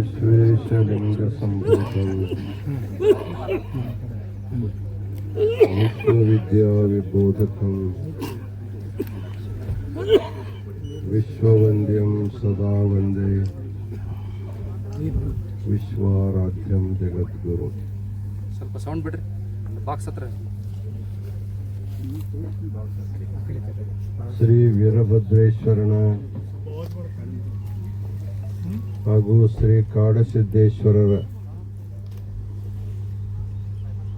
विश्वेशलिङ्गसम्भूतं विश्वविद्याविबोधकं विश्ववन्द्यं सदा वन्दे विश्वाराध्यं जगद्गुरु. ಸ್ವಲ್ಪ ಸೌಂಡ್ ಬಿಡ್ರಿ, ಬಾಕ್ಸ್ ಹತ್ರ. ಶ್ರೀ ವೀರಭದ್ರೇಶ್ವರನ ಹಾಗೂ ಶ್ರೀ ಕಾಡಸಿದ್ದೇಶ್ವರರ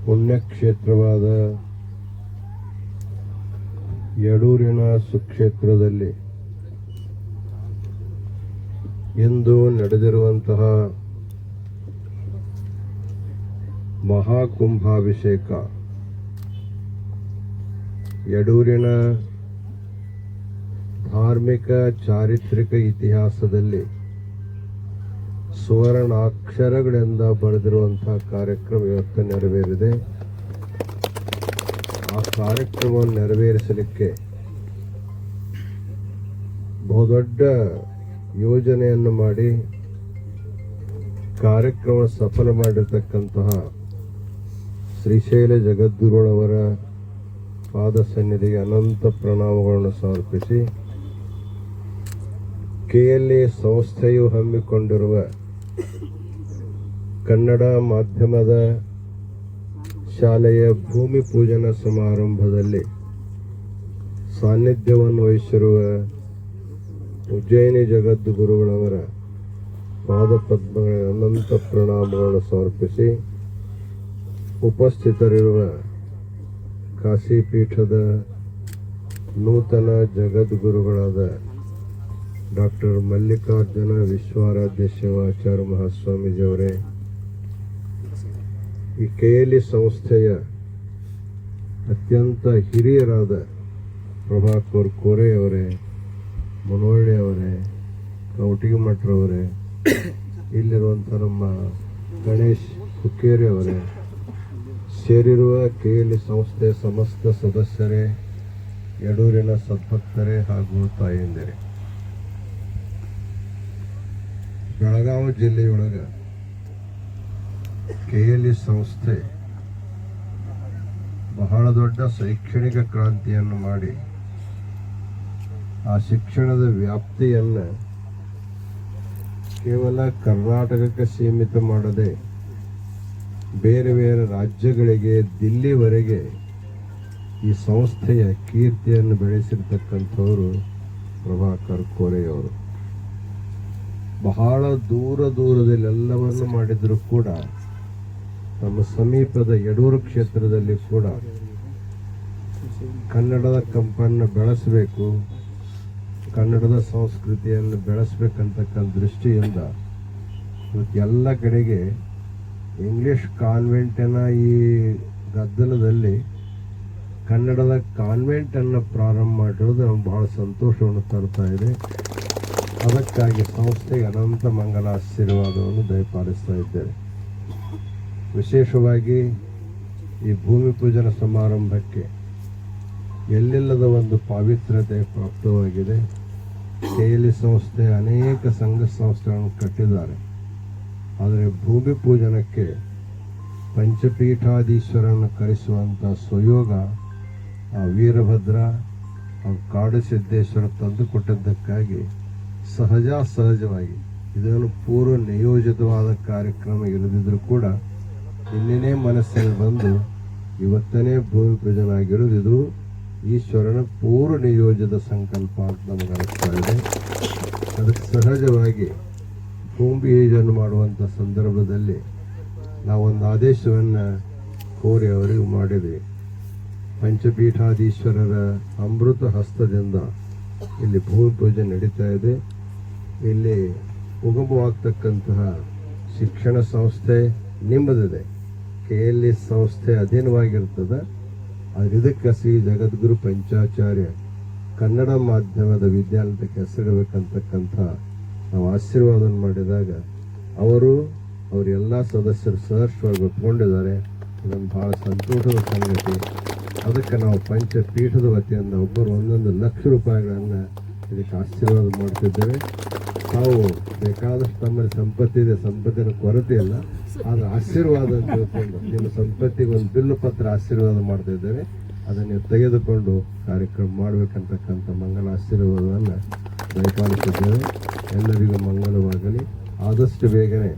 ಪುಣ್ಯಕ್ಷೇತ್ರವಾದ ಯಡೂರಿನ ಸುಕ್ಷೇತ್ರದಲ್ಲಿ ಇಂದು ನಡೆದಿರುವಂತಹ ಮಹಾಕುಂಭಾಭಿಷೇಕ ಯಡೂರಿನ ಧಾರ್ಮಿಕ ಚಾರಿತ್ರಿಕ ಇತಿಹಾಸದಲ್ಲಿ ಸುವರ್ಣಾಕ್ಷರಗಳಿಂದ ಬರೆದಿರುವಂತಹ ಕಾರ್ಯಕ್ರಮ ಇವತ್ತು ನೆರವೇರಿದೆ. ಆ ಕಾರ್ಯಕ್ರಮವನ್ನು ನೆರವೇರಿಸಲಿಕ್ಕೆ ಬಹುದೊಡ್ಡ ಯೋಜನೆಯನ್ನು ಮಾಡಿ ಕಾರ್ಯಕ್ರಮ ಸಫಲ ಮಾಡಿರ್ತಕ್ಕಂತಹ ಶ್ರೀಶೈಲ ಜಗದ್ಗುರುಗಳವರ ಪಾದ ಸನ್ನಿಧಿಗೆ ಅನಂತ ಪ್ರಣಾಮಗಳನ್ನು ಸಮರ್ಪಿಸಿ, KLE ಸಂಸ್ಥೆಯು ಹಮ್ಮಿಕೊಂಡಿರುವ ಕನ್ನಡ ಮಾಧ್ಯಮದ ಶಾಲೆಯ ಭೂಮಿ ಪೂಜನ ಸಮಾರಂಭದಲ್ಲಿ ಸಾನ್ನಿಧ್ಯವನ್ನು ವಹಿಸಿರುವ ಉಜ್ಜಯಿನಿ ಜಗದ್ಗುರುಗಳವರ ಪಾದಪದ್ಮಗಳ ಅನಂತ ಪ್ರಣಾಮಗಳನ್ನು ಸಮರ್ಪಿಸಿ, ಉಪಸ್ಥಿತರಿರುವ ಕಾಶಿಪೀಠದ ನೂತನ ಜಗದ್ಗುರುಗಳಾದ ಡಾಕ್ಟರ್ ಮಲ್ಲಿಕಾರ್ಜುನ ವಿಶ್ವಾರಾಧ್ಯ ಶಿವಾಚಾರ್ಯ ಮಹಾಸ್ವಾಮೀಜಿಯವರೇ, ಈ KLE ಸಂಸ್ಥೆಯ ಅತ್ಯಂತ ಹಿರಿಯರಾದ ಪ್ರಭಾಕರ್ ಕೋರೆಯವರೇ, ಮುನವಳ್ಳಿ ಅವರೇ, ಕೌಟಿಗೆ ಮಠರವರೇ, ಇಲ್ಲಿರುವಂಥ ನಮ್ಮ ಗಣೇಶ್ ಹುಕ್ಕೇರಿ ಅವರೇ, ಸೇರಿರುವ KLE ಸಂಸ್ಥೆಯ ಸಮಸ್ತ ಸದಸ್ಯರೇ, ಯಡೂರಿನ ಸದ್ಭಕ್ತರೇ ಹಾಗೂ ತಾಯಂದಿರೇ, ಬೆಳಗಾವಿ ಜಿಲ್ಲೆಯೊಳಗೆ KLE ಸಂಸ್ಥೆ ಬಹಳ ದೊಡ್ಡ ಶೈಕ್ಷಣಿಕ ಕ್ರಾಂತಿಯನ್ನು ಮಾಡಿ ಆ ಶಿಕ್ಷಣದ ವ್ಯಾಪ್ತಿಯನ್ನು ಕೇವಲ ಕರ್ನಾಟಕಕ್ಕೆ ಸೀಮಿತ ಮಾಡದೆ ಬೇರೆ ಬೇರೆ ರಾಜ್ಯಗಳಿಗೆ, ದಿಲ್ಲಿವರೆಗೆ ಈ ಸಂಸ್ಥೆಯ ಕೀರ್ತಿಯನ್ನು ಬೆಳೆಸಿರ್ತಕ್ಕಂಥವರು ಪ್ರಭಾಕರ್ ಕೋರೆಯವರು. ಬಹಳ ದೂರದಲ್ಲಿ ಎಲ್ಲವನ್ನು ಮಾಡಿದರೂ ಕೂಡ ನಮ್ಮ ಸಮೀಪದ ಯಡೂರು ಕ್ಷೇತ್ರದಲ್ಲಿ ಕೂಡ ಕನ್ನಡದ ಕಂಪನ್ನು ಬೆಳೆಸಬೇಕು, ಕನ್ನಡದ ಸಂಸ್ಕೃತಿಯನ್ನು ಬೆಳೆಸಬೇಕಂತಕ್ಕಂಥ ದೃಷ್ಟಿಯಿಂದ ಇವತ್ತು ಎಲ್ಲ ಕಡೆಗೆ ಇಂಗ್ಲಿಷ್ ಕಾನ್ವೆಂಟಿನ ಈ ಗದ್ದಲದಲ್ಲಿ ಕನ್ನಡದ ಕಾನ್ವೆಂಟನ್ನು ಪ್ರಾರಂಭ ಮಾಡಿರೋದು ನಮ್ಗೆ ಬಹಳ ಸಂತೋಷವನ್ನು ತರ್ತಾ ಇದೆ. ಅದಕ್ಕಾಗಿ ಸಂಸ್ಥೆಗೆ ಅನಂತ ಮಂಗಲ ಆಶೀರ್ವಾದವನ್ನು ದಯಪಾಲಿಸ್ತಾ ಇದ್ದೇವೆ. ವಿಶೇಷವಾಗಿ ಈ ಭೂಮಿ ಪೂಜನ ಸಮಾರಂಭಕ್ಕೆ ಎಲ್ಲೆಲ್ಲದ ಒಂದು ಪಾವಿತ್ರ್ಯತೆ ಪ್ರಾಪ್ತವಾಗಿದೆ. KLE ಸಂಸ್ಥೆ ಅನೇಕ ಸಂಘ ಸಂಸ್ಥೆಗಳನ್ನು ಕಟ್ಟಿದ್ದಾರೆ. ಆದರೆ ಭೂಮಿ ಪೂಜನಕ್ಕೆ ಪಂಚಪೀಠಾಧೀಶ್ವರನ್ನು ಕರೆಸುವಂಥ ಸ್ವಯೋಗ ಆ ವೀರಭದ್ರ ಹಾಗೂ ಕಾಡಸಿದ್ದೇಶ್ವರ ತಂದುಕೊಟ್ಟಿದ್ದಕ್ಕಾಗಿ ಸಹಜವಾಗಿ ಇದನ್ನು ಪೂರ್ವ ನಿಯೋಜಿತವಾದ ಕಾರ್ಯಕ್ರಮ ಇರದಿದ್ದರೂ ಕೂಡ ಇನ್ನೇನೇ ಮನಸ್ಸಿಗೆ ಬಂದು ಇವತ್ತನೇ ಭೂಮಿ ಪೂಜನ ಆಗಿರೋದು ಇದು ಈಶ್ವರನ ಪೂರ್ವ ನಿಯೋಜಿತ ಸಂಕಲ್ಪ ಅಂತ ನಮಗೆ ಅನಿಸ್ತಾ ಇದೆ. ಅದಕ್ಕೆ ಸಹಜವಾಗಿ ಭೂಮಿ ಪೂಜೆಯನ್ನು ಮಾಡುವಂಥ ಸಂದರ್ಭದಲ್ಲಿ ನಾವೊಂದು ಆದೇಶವನ್ನು ಕೋರಿ ಅವರಿಗೂ ಮಾಡಿದ್ವಿ. ಪಂಚಪೀಠಾಧೀಶ್ವರರ ಅಮೃತ ಹಸ್ತದಿಂದ ಇಲ್ಲಿ ಭೂಮಿ ಪೂಜೆ ನಡೀತಾ ಇದೆ. ಇಲ್ಲಿ ಉಗಮವಾಗ್ತಕ್ಕಂತಹ ಶಿಕ್ಷಣ ಸಂಸ್ಥೆ ನಿಮ್ಮದಿದೆ, KLE ಸಂಸ್ಥೆ ಅಧೀನವಾಗಿರ್ತದೆ. ಆದರೆ ಇದಕ್ಕೆ ಶ್ರೀ ಜಗದ್ಗುರು ಪಂಚಾಚಾರ್ಯ ಕನ್ನಡ ಮಾಧ್ಯಮದ ವಿದ್ಯಾಲಯಕ್ಕೆ ಹೆಸರಿಡಬೇಕಂತಕ್ಕಂಥ ನಾವು ಆಶೀರ್ವಾದವನ್ನು ಮಾಡಿದಾಗ ಅವರೆಲ್ಲ ಸದಸ್ಯರು ಸಹರ್ಷವಾಗಿ ಒಪ್ಕೊಂಡಿದ್ದಾರೆ. ಇದೊಂದು ಬಹಳ ಸಂತೋಷದ ಸಂಗತಿ. ಅದಕ್ಕೆ ನಾವು ಪಂಚಪೀಠದ ವತಿಯಿಂದ ಒಬ್ಬರು 1,1 ಲಕ್ಷ ರೂಪಾಯಿಗಳನ್ನು ಇದಕ್ಕೆ ಆಶೀರ್ವಾದ ಮಾಡ್ತಿದ್ದೇವೆ. ತಾವು ಬೇಕಾದಷ್ಟು ತಮ್ಮಲ್ಲಿ ಸಂಪತ್ತಿದೆ, ಸಂಪತ್ತಿನ ಕೊರತೆ ಇಲ್ಲ, ಆದ್ರೆ ಆಶೀರ್ವಾದ ಅಂತ ತಿಳ್ಕೊಂಡು ನಿಮ್ಮ ಸಂಪತ್ತಿಗೆ ಒಂದು ಬಿಲ್ಲು ಪತ್ರ ಆಶೀರ್ವಾದ ಮಾಡ್ತಾ ಇದ್ದೇವೆ. ಅದನ್ನು ನೀವು ತೆಗೆದುಕೊಂಡು ಕಾರ್ಯಕ್ರಮ ಮಾಡಬೇಕಂತಕ್ಕಂಥ ಮಂಗಲ ಆಶೀರ್ವಾದವನ್ನು ದಯಪಾಲಿಸಿದ್ದೇವೆ. ಎಲ್ಲರಿಗೂ ಮಂಗಲವಾಗಲಿ. ಆದಷ್ಟು ಬೇಗನೆ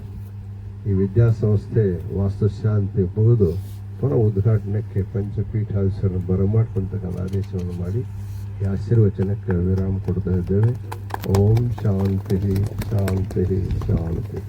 ಈ ವಿದ್ಯಾಸಂಸ್ಥೆ ವಾಸ್ತುಶಾಂತಿ ಮುಗಿದು ಪುನಃ ಉದ್ಘಾಟನೆಗೆ ಪಂಚಪೀಠಾಧೀಶರನ್ನು ಬರಮಾಡ್ಕೊಳ್ತಕ್ಕಂಥ ಆದೇಶವನ್ನು ಮಾಡಿ ಈ ಆಶೀರ್ವಚನಕ್ಕೆ ವಿರಾಮ ಕೊಡ್ತಾ ಇದ್ದೇವೆ. ಓಂ ಶಾಂತಿ ಶಾಂತಿ ಶಾಂತಿ.